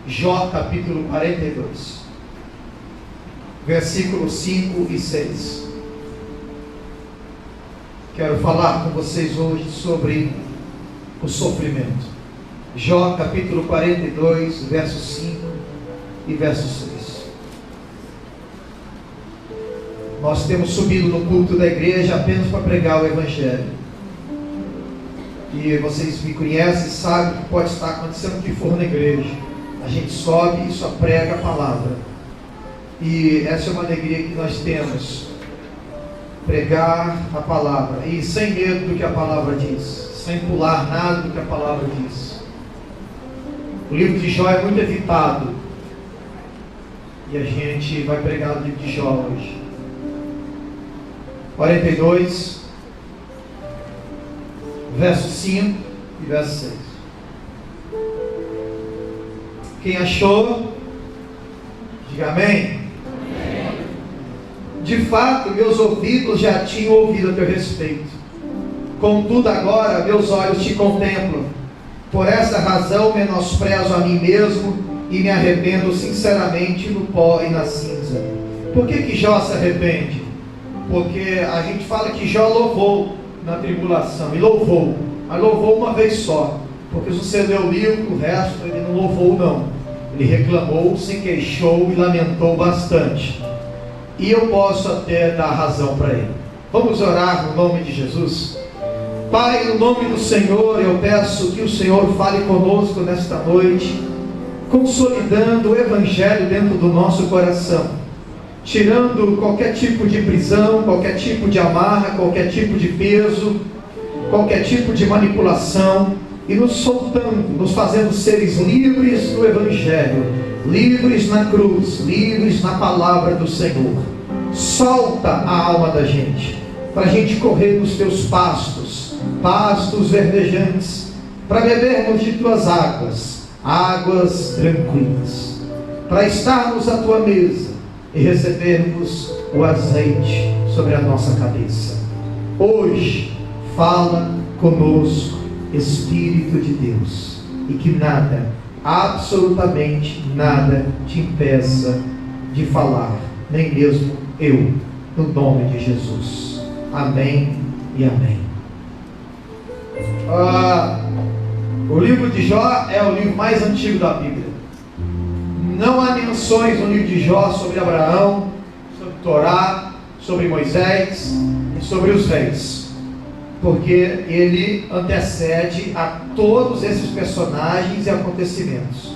Jó capítulo 42, versículos 5 e 6. Quero falar com vocês hoje sobre o sofrimento. Jó capítulo 42, verso 5 e verso 6. Nós temos subido no culto da igreja apenas para pregar o Evangelho. E vocês me conhecem e sabem que pode estar acontecendo o que for na igreja. A gente sobe e só prega a palavra. E essa é uma alegria que nós temos. Pregar a palavra. E sem medo do que a palavra diz. Sem pular nada do que a palavra diz. O livro de Jó é muito evitado. E a gente vai pregar o livro de Jó hoje. 42, verso 5 e verso 6. Quem achou, diga amém. Amém. De fato, meus ouvidos já tinham ouvido a teu respeito. Contudo, agora meus olhos te contemplam. Por essa razão menosprezo a mim mesmo e me arrependo sinceramente no pó e na cinza. Por que Jó se arrepende? Porque a gente fala que Jó louvou na tribulação, e louvou, mas louvou uma vez só, porque se você ler o livro, o resto ele não louvou não, ele reclamou, se queixou e lamentou bastante, e eu posso até dar razão para ele. Vamos orar no nome de Jesus. Pai, no nome do Senhor, eu peço que o Senhor fale conosco nesta noite, consolidando o Evangelho dentro do nosso coração, tirando qualquer tipo de prisão, qualquer tipo de amarra, qualquer tipo de peso, qualquer tipo de manipulação, e nos soltando, nos fazendo seres livres do Evangelho, livres na cruz, livres na palavra do Senhor. Solta a alma da gente, para a gente correr nos teus pastos, pastos verdejantes, para bebermos de tuas águas, águas tranquilas, para estarmos à tua mesa e recebermos o azeite sobre a nossa cabeça. Hoje, fala conosco, Espírito de Deus, e que nada, absolutamente nada, te impeça de falar, nem mesmo eu, no nome de Jesus. Amém e amém. O livro de Jó é o livro mais antigo da Bíblia. Não há menções no livro de Jó sobre Abraão, sobre Torá, sobre Moisés e sobre os reis, porque ele antecede a todos esses personagens e acontecimentos.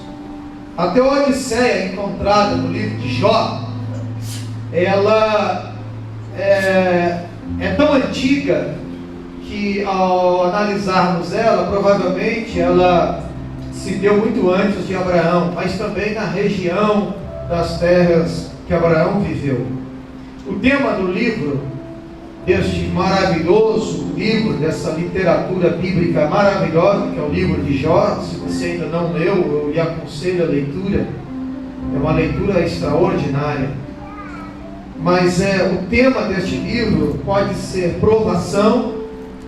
A Teodiceia encontrada no livro de Jó, ela é tão antiga que, ao analisarmos ela, provavelmente ela se deu muito antes de Abraão, mas também na região das terras que Abraão viveu. O tema do livro, deste maravilhoso livro, dessa literatura bíblica maravilhosa, que é o livro de Jó, se você ainda não leu, eu lhe aconselho a leitura, é uma leitura extraordinária. Mas o tema deste livro pode ser provação,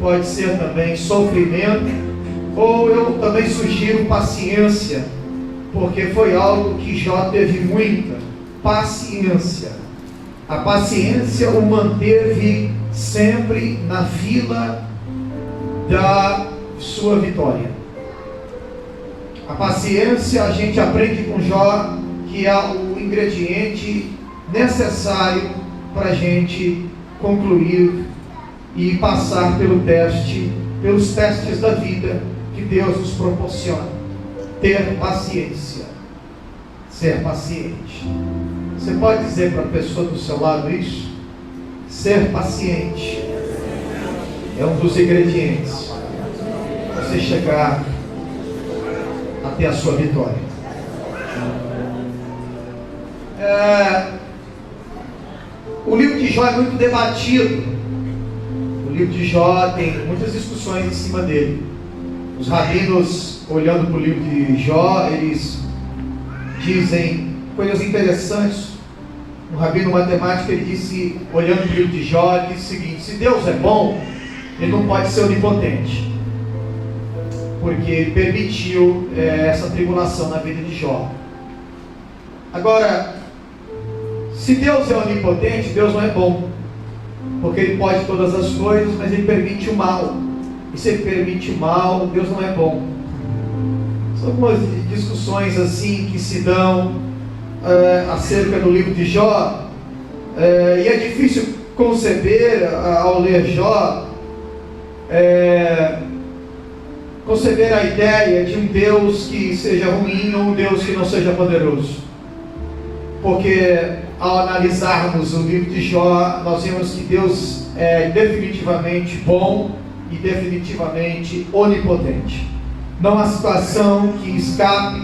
pode ser também sofrimento, ou eu também sugiro paciência, porque foi algo que Jó teve muita paciência. A paciência o manteve sempre na fila da sua vitória. A paciência, a gente aprende com Jó que é o ingrediente necessário para a gente concluir e passar pelos testes da vida que Deus nos proporciona. Ter paciência, ser paciente. Você pode dizer para a pessoa do seu lado isso? Ser paciente é um dos ingredientes para você chegar até a sua vitória. O livro de Jó é muito debatido. O livro de Jó tem muitas discussões em cima dele. Os rabinos, olhando para o livro de Jó, eles dizem coisas interessantes. Um rabino matemático, ele disse, olhando para o livro de Jó, ele disse o seguinte: se Deus é bom, ele não pode ser onipotente, porque ele permitiu essa tribulação na vida de Jó. Agora, se Deus é onipotente, Deus não é bom, porque Ele pode todas as coisas, mas Ele permite o mal. E se Ele permite o mal, Deus não é bom. São algumas discussões assim que se dão acerca do livro de Jó, e é difícil conceber, ao ler Jó, conceber a ideia de um Deus que seja ruim ou um Deus que não seja poderoso, porque ao analisarmos o livro de Jó, nós vemos que Deus é definitivamente bom e definitivamente onipotente. Não há situação que escape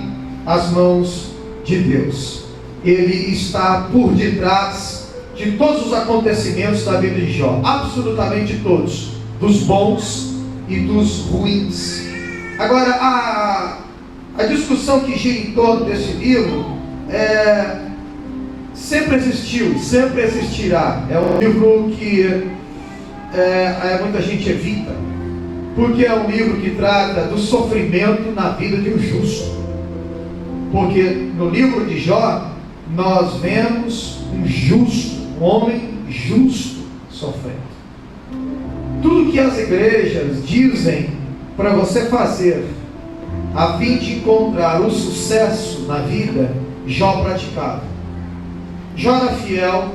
às mãos de Deus. Ele está por detrás de todos os acontecimentos da vida de Jó, absolutamente todos, dos bons e dos ruins. Agora, a discussão que gira em torno desse livro sempre existiu, sempre existirá. É um livro que muita gente evita, porque é um livro que trata do sofrimento na vida de um justo. Porque no livro de Jó, nós vemos um justo, um homem justo sofrendo. Tudo que as igrejas dizem para você fazer a fim de encontrar o sucesso na vida, Jó praticava. Jó era fiel.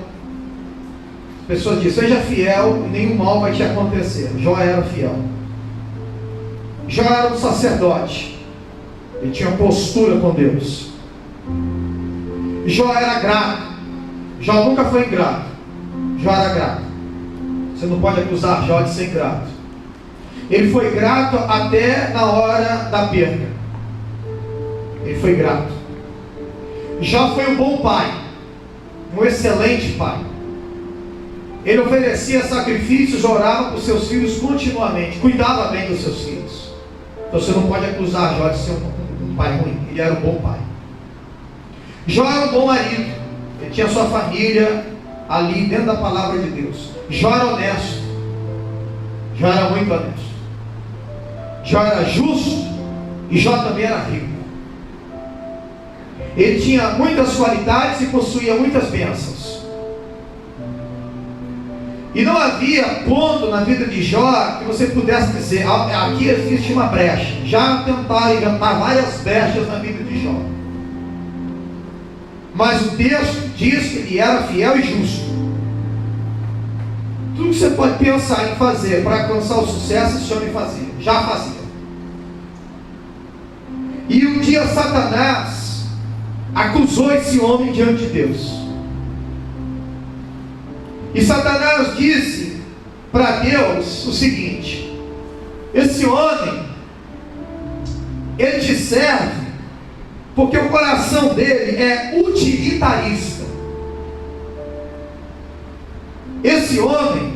As pessoas dizem, seja fiel e nenhum mal vai te acontecer. Jó era fiel. Jó era um sacerdote. Ele tinha postura com Deus. Jó era grato. Jó nunca foi ingrato. Jó era grato. Você não pode acusar Jó de ser ingrato. Ele foi grato até na hora da perda. Ele foi grato. Jó foi um bom pai, um excelente pai. Ele oferecia sacrifícios, orava por seus filhos continuamente, cuidava bem dos seus filhos. Então você não pode acusar Jó de ser um pai ruim. Ele era um bom pai. Jó era um bom marido. Ele tinha sua família ali dentro da palavra de Deus. Jó era honesto. Jó era muito honesto. Jó era justo. E Jó também era rico. Ele tinha muitas qualidades e possuía muitas bênçãos. E não havia ponto na vida de Jó que você pudesse dizer, aqui existe uma brecha. Já tentaram inventar várias brechas na vida de Jó. Mas o texto diz que ele era fiel e justo. Tudo que você pode pensar em fazer para alcançar o sucesso, esse homem fazia. Já fazia. E um dia Satanás acusou esse homem diante de Deus. E Satanás disse para Deus o seguinte: esse homem, ele te serve porque o coração dele é utilitarista. Esse homem,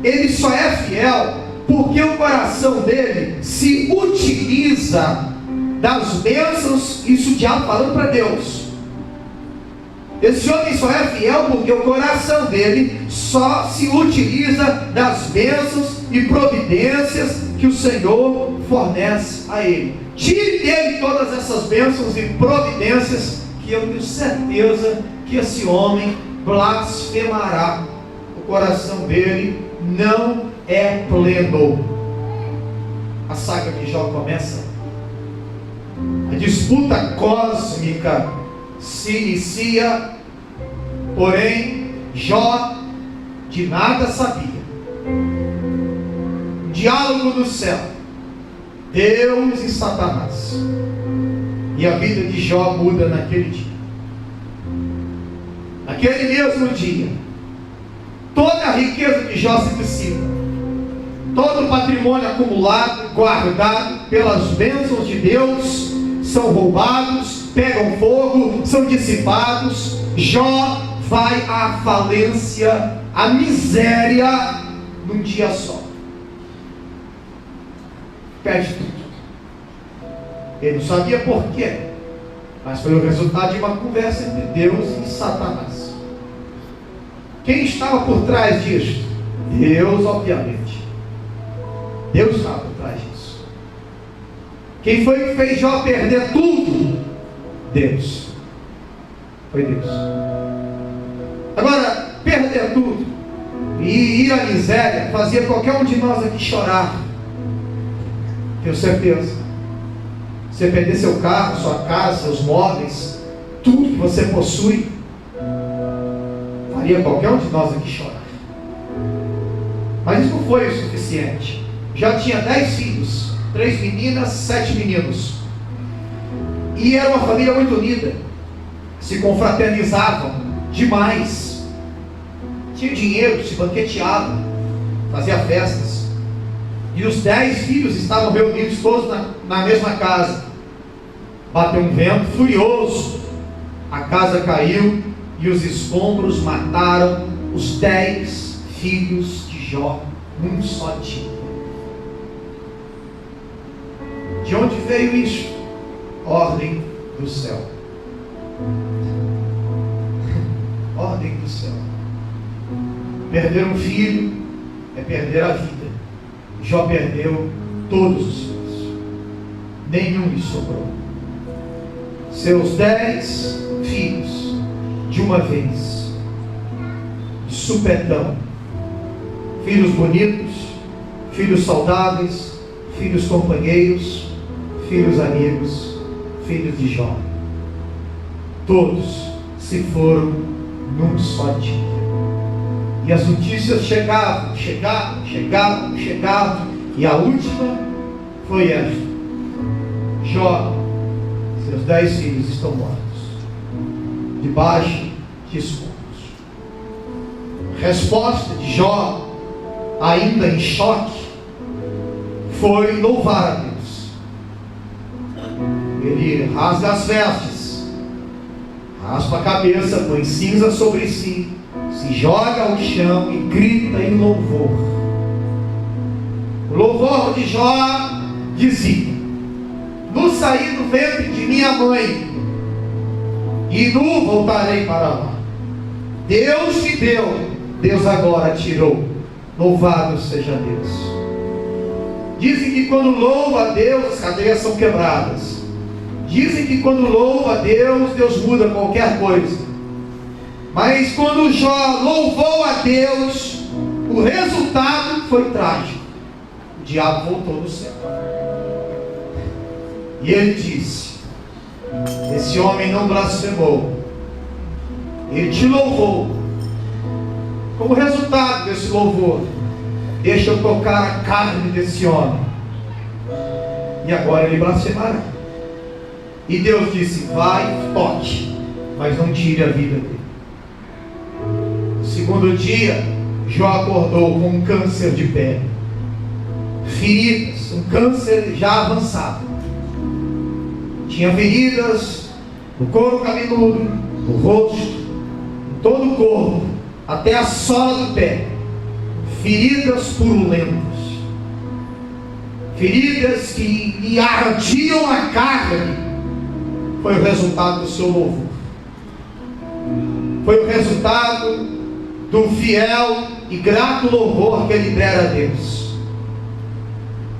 ele só é fiel porque o coração dele se utiliza das bênçãos, isso o diabo falando para Deus. Esse homem só é fiel porque o coração dele só se utiliza das bênçãos e providências que o Senhor fornece a ele. Tire dele todas essas bênçãos e providências, que eu tenho certeza que esse homem blasfemará. O coração dele não é pleno. A saga de Jó começa. A disputa cósmica se inicia, porém Jó de nada sabia. Diálogo do céu, Deus e Satanás. E a vida de Jó muda naquele dia. Naquele mesmo dia, toda a riqueza de Jó se dissipa. Todo o patrimônio acumulado, guardado pelas bênçãos de Deus, são roubados, pegam fogo, são dissipados. Jó vai à falência, à miséria, num dia só. Perde tudo. Ele não sabia por quê, mas foi o resultado de uma conversa entre Deus e Satanás. Quem estava por trás disso? Deus, obviamente. Deus estava por trás disso. Quem foi que fez Jó perder tudo? Deus. Foi Deus. Agora, perder tudo e ir à miséria fazia qualquer um de nós aqui chorar. Tenho certeza. Você perder seu carro, sua casa, seus móveis, tudo que você possui, faria qualquer um de nós aqui chorar. Mas isso não foi o suficiente. Já tinha 10 filhos, 3 meninas, 7 meninos. E era uma família muito unida. Se confraternizavam demais. Tinha dinheiro, se banqueteava, fazia festas. E os 10 filhos estavam reunidos todos na mesma casa. Bateu um vento furioso. A casa caiu e os escombros mataram os 10 filhos de Jó num só dia. De onde veio isso? Ordem do céu. Ordem do céu. Perder um filho é perder a vida. Jó perdeu todos os filhos. Nenhum lhe sobrou. Seus 10 filhos, de uma vez, de supetão. Filhos bonitos, filhos saudáveis, filhos companheiros, filhos amigos, filhos de Jó. Todos se foram num só dia. E as notícias chegavam. E a última foi esta: Jó, seus 10 filhos estão mortos, debaixo de escombros. Resposta de Jó, ainda em choque, foi louvar a Deus. Ele rasga as vestes, raspa a cabeça, põe cinza sobre si, se joga ao chão e grita em louvor. O louvor de Jó dizia: no saí do ventre de minha mãe, e nu voltarei para lá. Deus me deu, Deus agora tirou. Louvado seja Deus. Dizem que quando louva a Deus, as cadeias são quebradas. Dizem que quando louva a Deus, Deus muda qualquer coisa. Mas quando Jó louvou a Deus, o resultado foi trágico. O diabo voltou do céu. E ele disse: esse homem não blasfemou, ele te louvou. Como resultado desse louvor, deixa eu tocar a carne desse homem. E agora ele blasfemará. E Deus disse: vai, toque, mas não tire a vida dele. No segundo dia, Jó acordou com um câncer de pele, feridas, um câncer já avançado. Tinha feridas no couro cabeludo, no rosto, em todo o corpo, até a sola do pé. Feridas purulentas, feridas que lhe ardiam a carne. Foi o resultado do seu louvor. Foi o resultado do fiel e grato louvor que ele dera a Deus.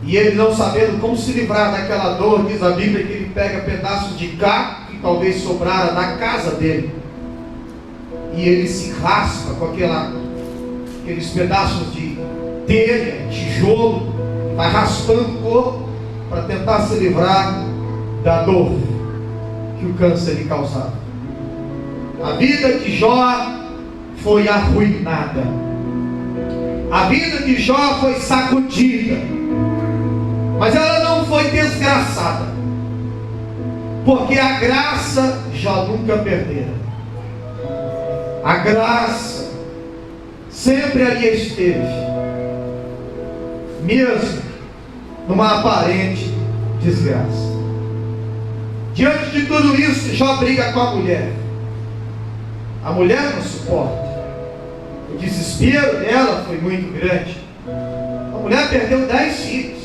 E ele, não sabendo como se livrar daquela dor, diz a Bíblia que ele pega pedaços de caco que talvez sobrara na casa dele, e ele se raspa com aqueles pedaços de telha, tijolo, vai raspando o corpo para tentar se livrar da dor que o câncer lhe causava. A vida de Jó foi arruinada. A vida de Jó foi sacudida. Mas ela não foi desgraçada, porque a graça Jó nunca perdera. A graça sempre ali esteve, mesmo numa aparente desgraça. Diante de tudo isso, Jó briga com a mulher. A mulher não suporta. O desespero dela foi muito grande. A mulher perdeu 10 filhos.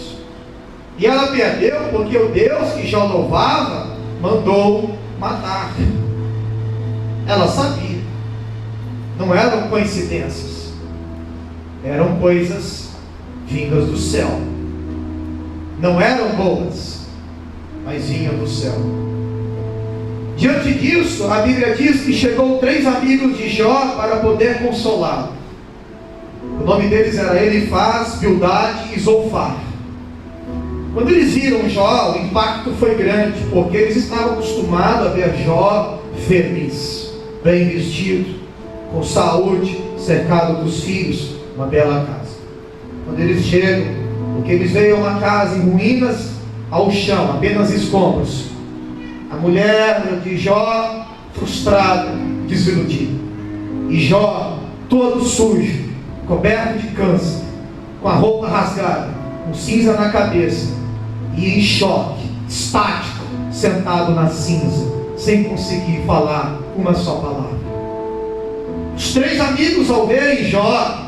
E ela perdeu porque o Deus que Jó louvava mandou matar. Ela sabia. Não eram coincidências. Eram coisas vindas do céu. Não eram boas, mas vinham do céu. Diante disso, a Bíblia diz que chegou 3 amigos de Jó para poder consolá-lo. O nome deles era Elifaz, Bildade e Zofar. Quando eles viram Jó, o impacto foi grande, porque eles estavam acostumados a ver Jó feliz, bem vestido, com saúde, cercado dos filhos, uma bela casa. Quando eles chegam, o que eles veem é uma casa em ruínas, ao chão, apenas escombros. A mulher de Jó, frustrada, desiludida. E Jó, todo sujo, coberto de câncer, com a roupa rasgada, com cinza na cabeça, e em choque, estático, sentado na cinza, sem conseguir falar uma só palavra. Os 3 amigos, ao verem Jó,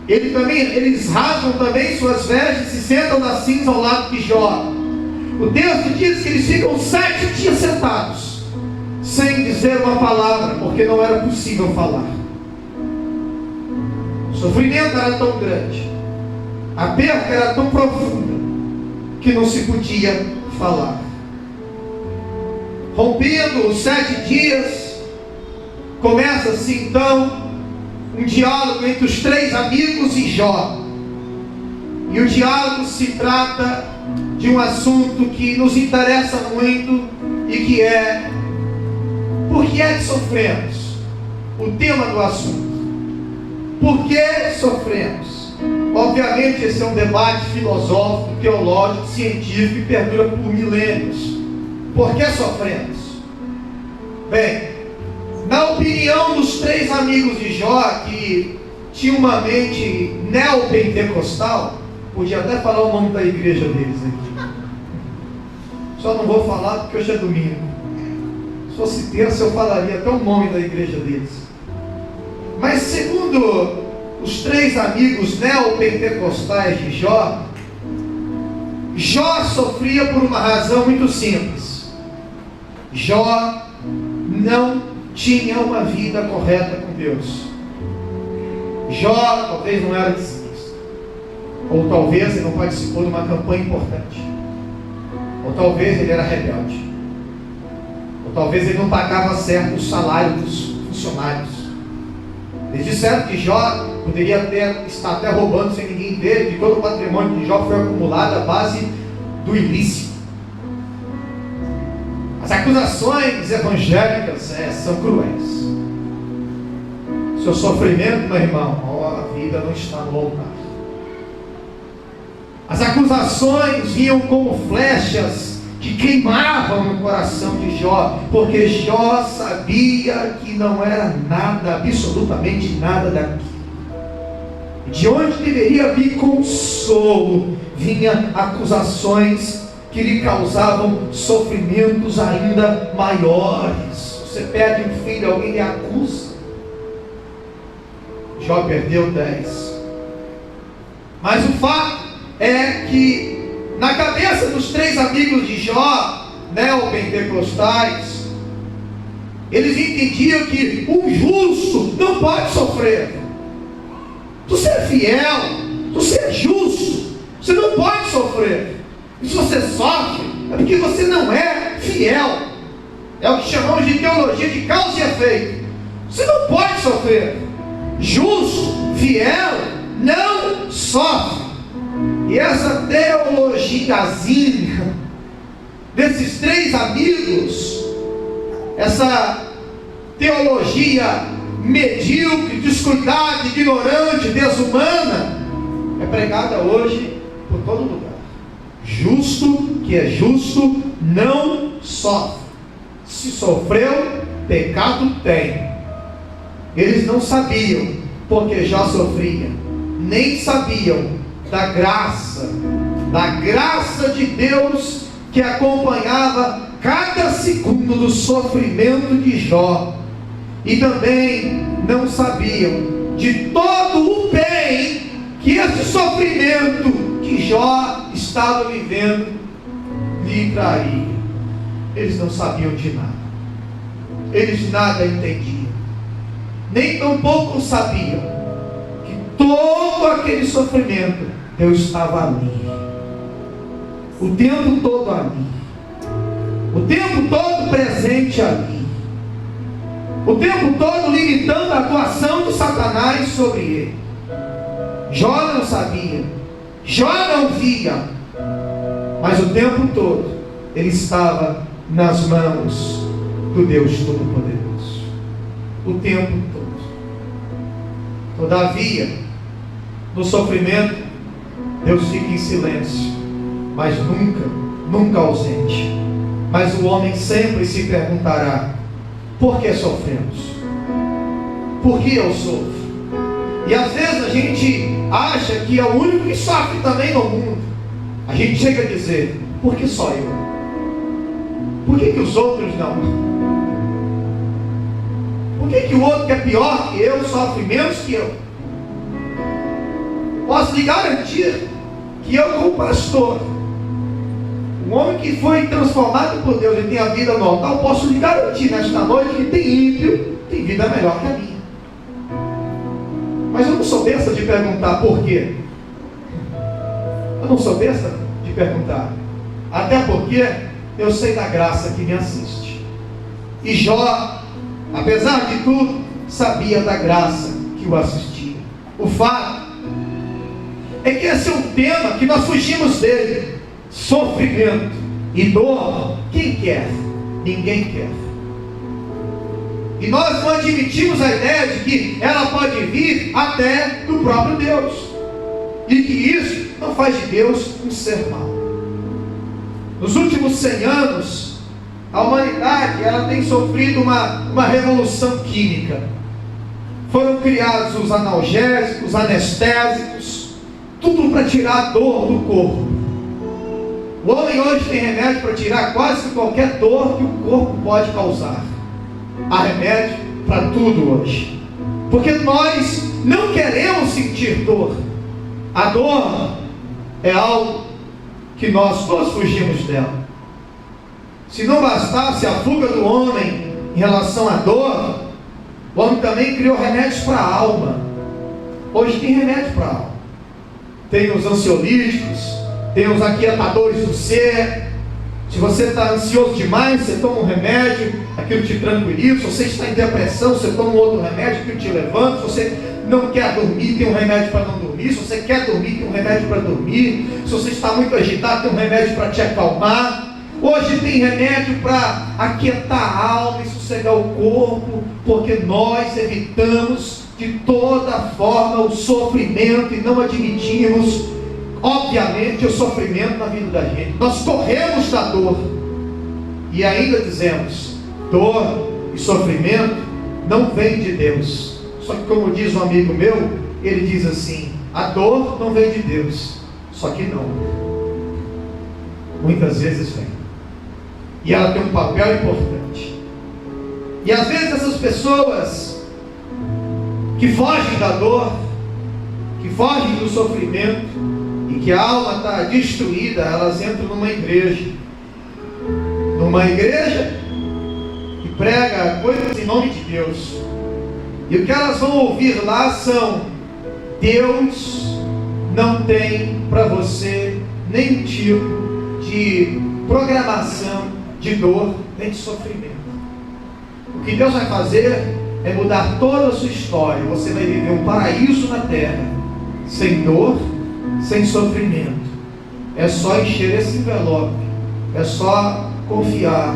eles rasgam também suas vestes e sentam na cinza ao lado de Jó. O texto diz que eles ficam 7 dias sentados, sem dizer uma palavra, porque não era possível falar. O sofrimento era tão grande, a perda era tão profunda, que não se podia falar. Rompendo os 7 dias, começa-se então um diálogo entre os 3 amigos e Jó. E o diálogo se trata de um assunto que nos interessa muito e que é: por que é que sofremos? O tema do assunto. Por que sofremos? Obviamente esse é um debate filosófico, teológico, científico e perdura por milênios. Por que sofremos? Bem, na opinião dos 3 amigos de Jó, que tinham uma mente neopentecostal, podia até falar o nome da igreja deles aqui. Só não vou falar porque hoje é domingo. Se fosse terça eu falaria até o nome da igreja deles. Mas segundo os 3 amigos neopentecostais de Jó, Jó sofria por uma razão muito simples. Jó não tinha uma vida correta com Deus. Jó talvez não era dizimista, ou talvez ele não participou de uma campanha importante, ou talvez ele era rebelde, ou talvez ele não pagava certo o salário dos funcionários. Eles disseram que Jó poderia estar até roubando sem ninguém ver, que todo o patrimônio de Jó foi acumulado à base do ilícito. As acusações evangélicas são cruéis. Seu sofrimento, meu irmão, a vida não está no altar. As acusações vinham como flechas que queimavam no coração de Jó, porque Jó sabia que não era nada, absolutamente nada daquilo. De onde deveria vir consolo, vinha acusações que lhe causavam sofrimentos ainda maiores. Você perde um filho, alguém lhe acusa. Jó perdeu 10. Mas o fato é que na cabeça dos 3 amigos de Jó, neopentecostais, eles entendiam que um justo não pode sofrer. Tu ser fiel, tu ser justo, você não pode sofrer. E se você sofre, é porque você não é fiel. É o que chamamos de teologia de causa e efeito. Você não pode sofrer. Justo, fiel, não sofre. E essa teologiazinha desses 3 amigos, essa teologia medíocre, descuidada, ignorante, desumana, é pregada hoje por todo lugar. Justo, que é justo, não sofre. Se sofreu, pecado tem. Eles não sabiam porque Jó sofria, nem sabiam da graça de Deus que acompanhava cada segundo do sofrimento de Jó. E também não sabiam de todo o bem que esse sofrimento que Jó estava vivendo lhe traria. Eles não sabiam de nada. Eles nada entendiam. Nem tampouco sabiam que todo aquele sofrimento Deus estava ali. O tempo todo ali. O tempo todo todo presente ali, o tempo todo limitando a atuação de Satanás sobre ele. Jó não sabia, Jó não via, mas o tempo todo ele estava nas mãos do Deus Todo-Poderoso, o tempo todo. Todavia, no sofrimento, Deus fica em silêncio, mas nunca ausente. Mas o homem sempre se perguntará: por que sofremos? Por que eu sofro? E às vezes a gente acha que é o único que sofre também no mundo. A gente chega a dizer: por que só eu? Por que os outros não? Por que o outro que é pior que eu sofre menos que eu? Posso lhe garantir que eu, como pastor, um homem que foi transformado por Deus e tem a vida normal, posso lhe garantir nesta noite que tem ímpio, tem vida melhor que a minha. Mas eu não sou besta de perguntar por quê. Eu não sou besta de perguntar. Até porque eu sei da graça que me assiste. E Jó, apesar de tudo, sabia da graça que o assistia. O fato é que esse é um tema que nós fugimos dele. Sofrimento e dor, quem quer? Ninguém quer. E nós não admitimos a ideia de que ela pode vir até do próprio Deus, e que isso não faz de Deus um ser mau. Nos últimos 100 anos, a humanidade ela tem sofrido uma revolução química. Foram criados os analgésicos, anestésicos, tudo para tirar a dor do corpo. O homem hoje tem remédio para tirar quase qualquer dor que o corpo pode causar. Há remédio para tudo hoje, porque nós não queremos sentir dor. A dor é algo que nós todos fugimos dela. Se não bastasse a fuga do homem em relação à dor, o homem também criou remédios para a alma. Hoje tem remédio para a alma. Tem os ansiolíticos, tem os aquietadores do ser. Se você está ansioso demais, você toma um remédio, aquilo te tranquiliza. Se você está em depressão, você toma um outro remédio, aquilo te levanta. Se você não quer dormir, tem um remédio para não dormir. Se você quer dormir, tem um remédio para dormir. Se você está muito agitado, tem um remédio para te acalmar. Hoje tem remédio para aquietar a alma e sossegar o corpo, porque nós evitamos de toda forma o sofrimento e não admitimos, obviamente, o sofrimento na vida da gente. Nós corremos da dor e ainda dizemos: dor e sofrimento não vem de Deus. Só que, como diz um amigo meu, ele diz assim: a dor não vem de Deus. Só que não, muitas vezes vem, e ela tem um papel importante. E às vezes essas pessoas que fogem da dor, que fogem do sofrimento, e que a alma está destruída, elas entram numa igreja que prega coisas em nome de Deus, e o que elas vão ouvir lá são: Deus não tem para você nenhum tipo de programação de dor nem de sofrimento. O que Deus vai fazer é mudar toda a sua história. Você vai viver um paraíso na terra, sem dor, sem sofrimento. É só encher esse envelope, é só confiar,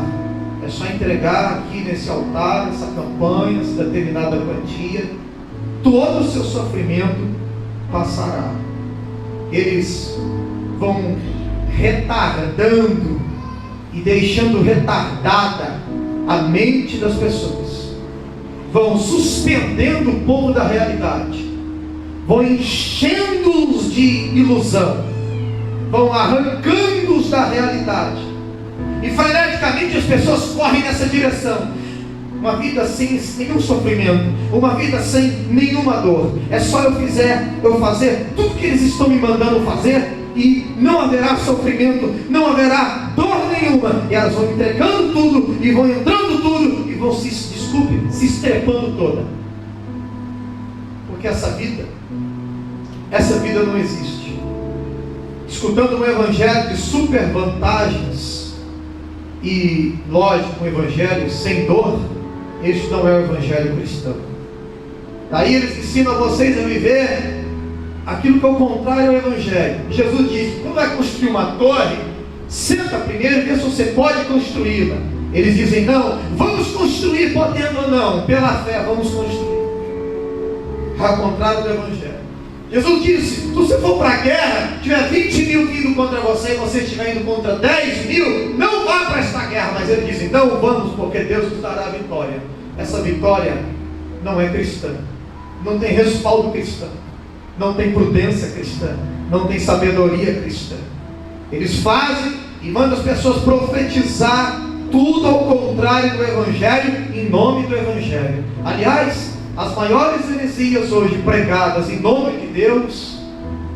é só entregar aqui nesse altar, essa campanha, essa determinada quantia. Todo o seu sofrimento passará. Eles vão retardando e deixando retardada a mente das pessoas, vão suspendendo o povo da realidade, vão enchendo-os de ilusão, vão arrancando-os da realidade, e freneticamente as pessoas correm nessa direção. Uma vida sem nenhum sofrimento, uma vida sem nenhuma dor. É só eu fazer tudo que eles estão me mandando fazer, e não haverá sofrimento, não haverá dor nenhuma. E elas vão entregando tudo, e vão entrando tudo, e vão se estrepando toda. Porque essa vida não existe. Escutando um evangelho de super vantagens, e, lógico, um evangelho sem dor, este não é o evangelho cristão. Daí eles ensinam a vocês a viver aquilo que é o contrário ao evangelho. Jesus diz: quando vai construir uma torre, senta primeiro e vê se você pode construí-la. Eles dizem: não, vamos construir, podendo ou não, pela fé, vamos construir. Ao contrário do evangelho. Jesus disse: se você for para a guerra, tiver 20 mil vindo contra você e você estiver indo contra 10 mil, não vá para esta guerra. Mas ele diz: então vamos, porque Deus nos dará a vitória. Essa vitória não é cristã, não tem respaldo cristão, não tem prudência cristã, não tem sabedoria cristã. Eles fazem e mandam as pessoas profetizar tudo ao contrário do evangelho, em nome do evangelho. Aliás, as maiores heresias hoje pregadas em nome de Deus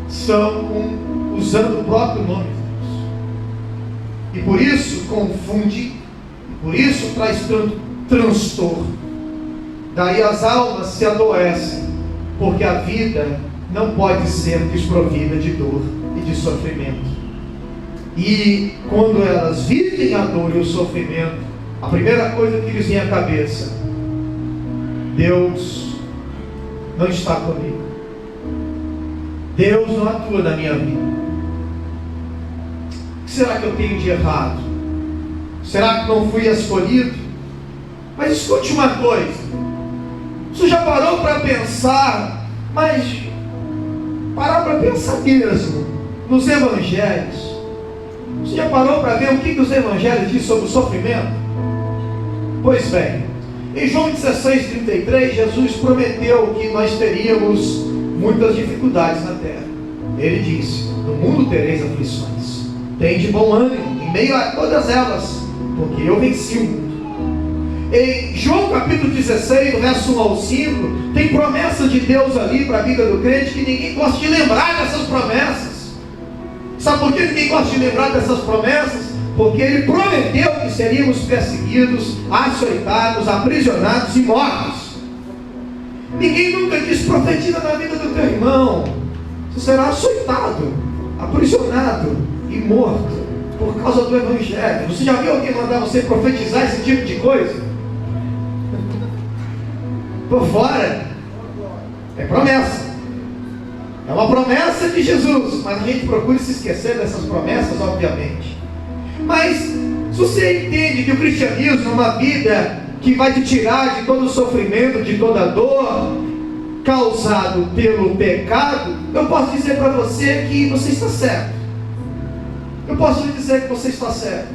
são usando o próprio nome de Deus. E por isso confunde, por isso traz transtorno. Daí as almas se adoecem, porque a vida não pode ser desprovida de dor e de sofrimento. E quando elas vivem a dor e o sofrimento, a primeira coisa que lhes vem à cabeça: Deus não está comigo, Deus não atua na minha vida. O que será que eu tenho de errado? Será que não fui escolhido? Mas escute uma coisa: você já parou para pensar, mas parar para pensar mesmo nos evangelhos? Você já parou para ver o que os evangelhos dizem sobre o sofrimento? Pois bem, em João 16:33, Jesus prometeu que nós teríamos muitas dificuldades na terra. Ele disse: no mundo tereis aflições, tende bom ânimo em meio a todas elas, porque eu venci o mundo. Em João capítulo 16, do verso 1 ao 5, tem promessas de Deus ali para a vida do crente que ninguém gosta de lembrar dessas promessas. Sabe por que ninguém gosta de lembrar dessas promessas? Porque ele prometeu que seríamos perseguidos, açoitados, aprisionados e mortos. Ninguém nunca diz: profetiza na vida do teu irmão, você será açoitado, aprisionado e morto por causa do evangelho. Você já viu alguém mandar você profetizar esse tipo de coisa? Por fora é promessa, é uma promessa de Jesus, mas a gente procura se esquecer dessas promessas, obviamente. Mas se você entende que o cristianismo é uma vida que vai te tirar de todo o sofrimento, de toda a dor causado pelo pecado, eu posso dizer para você que você está certo. Eu posso lhe dizer que você está certo.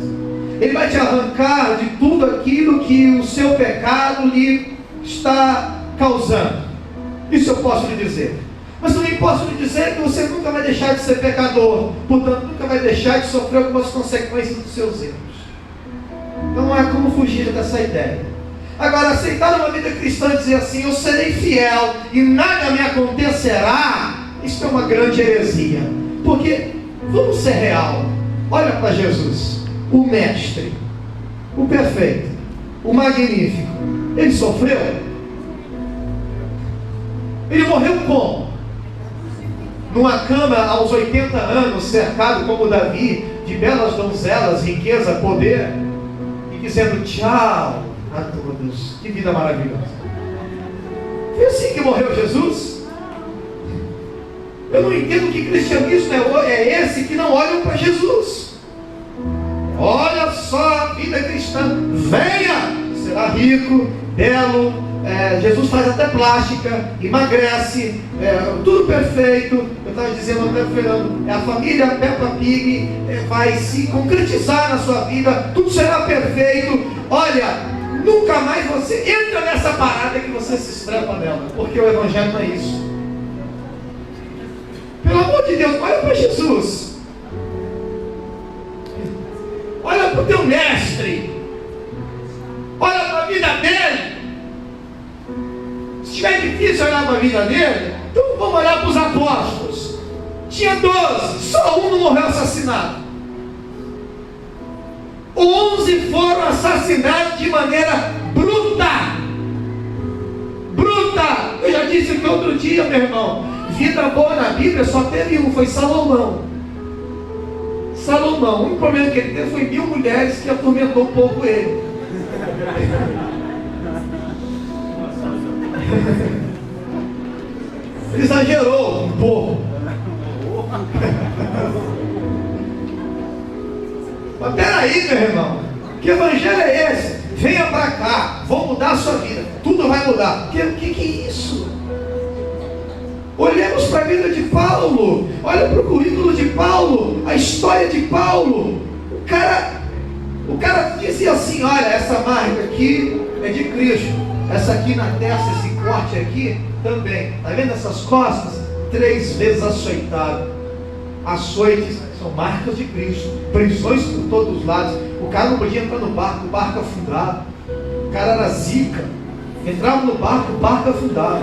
Ele vai te arrancar de tudo aquilo que o seu pecado lhe está causando. Isso eu posso lhe dizer. Mas também posso lhe dizer que você nunca vai deixar de ser pecador, portanto nunca vai deixar de sofrer algumas consequências dos seus erros. Então não há como fugir dessa ideia. Agora, aceitar uma vida cristã e dizer assim: eu serei fiel e nada me acontecerá, isso é uma grande heresia. Porque, vamos ser real, olha para Jesus, o mestre, o perfeito, o magnífico. Ele sofreu? Ele morreu como? Numa cama aos 80 anos, cercado como Davi, de belas donzelas, riqueza, poder, e dizendo tchau a todos. Que vida maravilhosa. Foi assim que morreu Jesus? Eu não entendo que cristianismo é esse que não olham para Jesus. Olha só a vida cristã. Venha, será rico, belo. Jesus faz até plástica, emagrece, tudo perfeito. Eu estava dizendo até o Fernando, a família Peppa Pig vai se concretizar na sua vida, tudo será perfeito. Olha, nunca mais você entra nessa parada que você se estrepa nela, porque o evangelho não é isso. Pelo amor de Deus, olha para Jesus, olha para o teu mestre, olha para a vida dele. Se estiver difícil olhar para a vida dele, então vamos olhar para os apóstolos. Tinha 12, só um não morreu assassinado. 11 foram assassinados de maneira bruta. Bruta! Eu já disse que outro dia, meu irmão, vida boa na Bíblia só teve um, foi Salomão. Salomão, o único problema que ele teve foi 1000 mulheres que atormentou um pouco ele. Ele exagerou um pouco. Mas peraí, meu irmão, que evangelho é esse? Venha para cá, vou mudar a sua vida, tudo vai mudar. O que é isso? Olhemos para a vida de Paulo, olha para o currículo de Paulo, a história de Paulo. O cara dizia assim: olha, essa marca aqui é de Cristo, essa aqui na testa, esse corte aqui também, está vendo essas costas? 3 vezes açoitado. Açoites são marcas de Cristo, prisões por todos os lados. O cara não podia entrar no barco, o barco afundava. O cara era zica, entrava no barco, o barco afundava.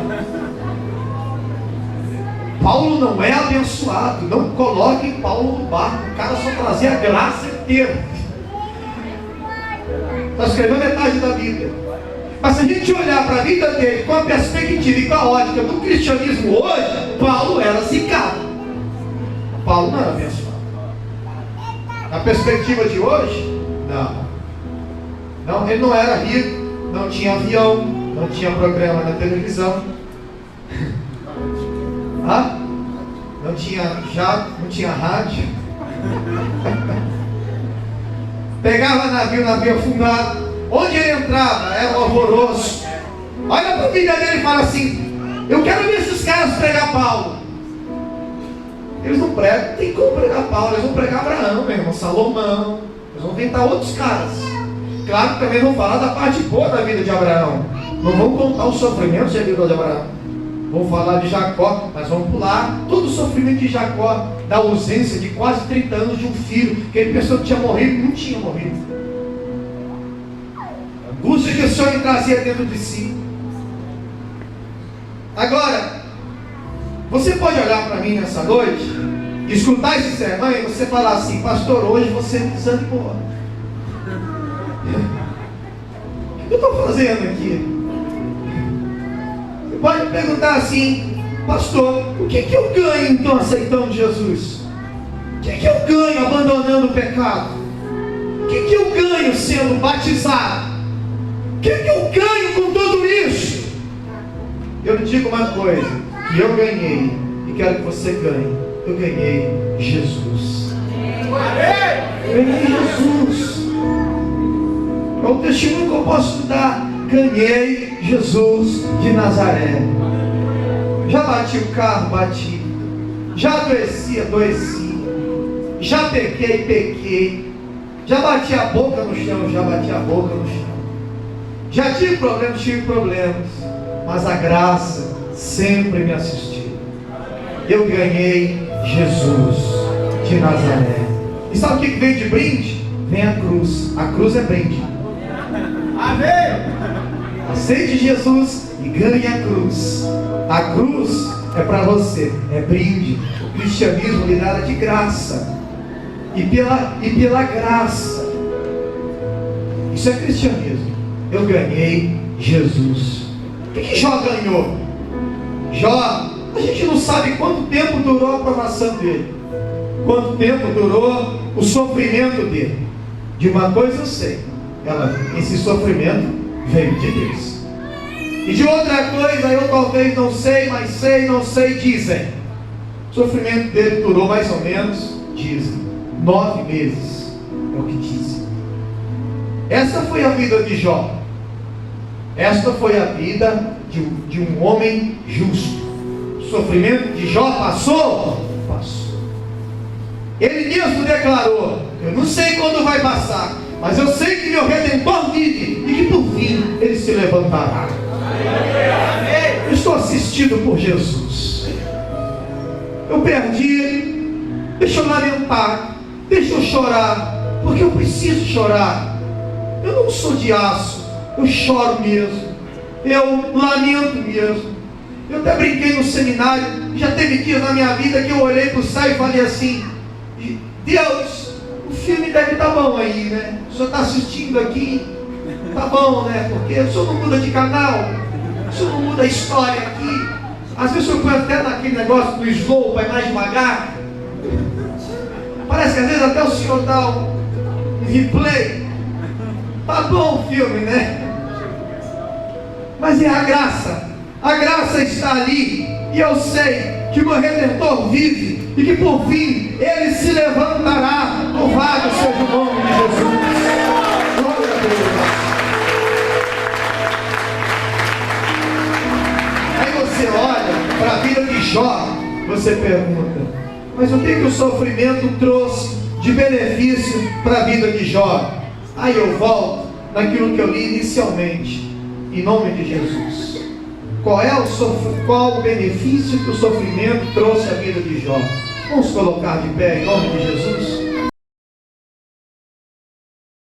Paulo não é abençoado, não coloque Paulo no barco, o cara só trazia a graça inteira. Está escrevendo metade da Bíblia. Mas se a gente olhar para a vida dele com a perspectiva e com a ótica do cristianismo hoje, Paulo era zicado. Paulo não era abençoado. Na perspectiva de hoje, não, ele não era rico, não tinha avião, não tinha programa na televisão, não tinha jato, não tinha rádio, pegava navio afundado, onde ele entrava era horroroso. Olha para a vida dele e fala assim: eu quero ver esses caras pregar Paulo. Eles não pregam, tem como pregar Paulo, eles vão pregar Abraão, meu irmão, Salomão, eles vão tentar outros caras. Claro que também vão falar da parte boa da vida de Abraão, não vão contar os sofrimentos da vida de Abraão, vão falar de Jacó, mas vão pular todo o sofrimento de Jacó, da ausência de quase 30 anos de um filho, que ele pensou que tinha morrido, não tinha morrido. A angústia que o Senhor trazia dentro de si. Agora, você pode olhar para mim nessa noite, escutar esse sermão e você falar assim: pastor, hoje você me desanimou. O que eu estou fazendo aqui? Você pode perguntar assim: pastor, o que eu ganho então aceitando Jesus? O que eu ganho abandonando o pecado? O que eu ganho sendo batizado? O que eu ganho com tudo isso? Eu lhe digo uma coisa que eu ganhei e quero que você ganhe. Eu ganhei Jesus. Eu ganhei Jesus. É o testemunho que eu posso dar. Ganhei Jesus de Nazaré. Já bati o carro, bati. Já adoeci. Já pequei. Já bati a boca no chão, Já tive problemas. Mas a graça sempre me assistiu. Eu ganhei Jesus de Nazaré. E sabe o que vem de brinde? Vem a cruz. A cruz é brinde. Amém. Aceite Jesus e ganhe a cruz. A cruz é para você, é brinde. O cristianismo lhe dá de graça. E pela graça. Isso é cristianismo. Eu ganhei Jesus. O que Jó ganhou? Jó, a gente não sabe quanto tempo durou a aprovação dele, quanto tempo durou o sofrimento dele. De uma coisa eu sei, esse sofrimento veio de Deus. E de outra coisa eu talvez não sei, dizem. O sofrimento dele durou mais ou menos, dizem, 9 meses, é o que dizem. Essa foi a vida de Jó. Esta foi a vida de um homem justo. O sofrimento de Jó passou? Passou. Ele mesmo declarou: eu não sei quando vai passar, mas eu sei que meu Redentor vive e que por fim ele se levantará. Eu estou assistido por Jesus. Eu perdi, deixa eu lamentar, deixa eu chorar, porque eu preciso chorar. Eu não sou de aço, eu choro mesmo, eu lamento mesmo. Eu até brinquei no seminário, já teve dias na minha vida que eu olhei para o céu e falei assim: Deus, o filme deve estar bom aí, né? O senhor está assistindo aqui, tá bom, né? Porque o senhor não muda de canal, o senhor não muda a história aqui. Às vezes o senhor põe até naquele negócio do slow, vai mais devagar. Parece que às vezes até o Senhor dá um replay. Tá bom o filme, né? Mas é a graça está ali, e eu sei que o meu Redentor vive, e que por fim Ele se levantará. Louvado seja o nome de Jesus. Glória a Deus. Aí você olha para a vida de Jó, você pergunta, mas o que o sofrimento trouxe de benefício para a vida de Jó? Aí eu volto naquilo que eu li inicialmente, em nome de Jesus. Qual o benefício que o sofrimento trouxe à vida de Jó? Vamos colocar de pé em nome de Jesus.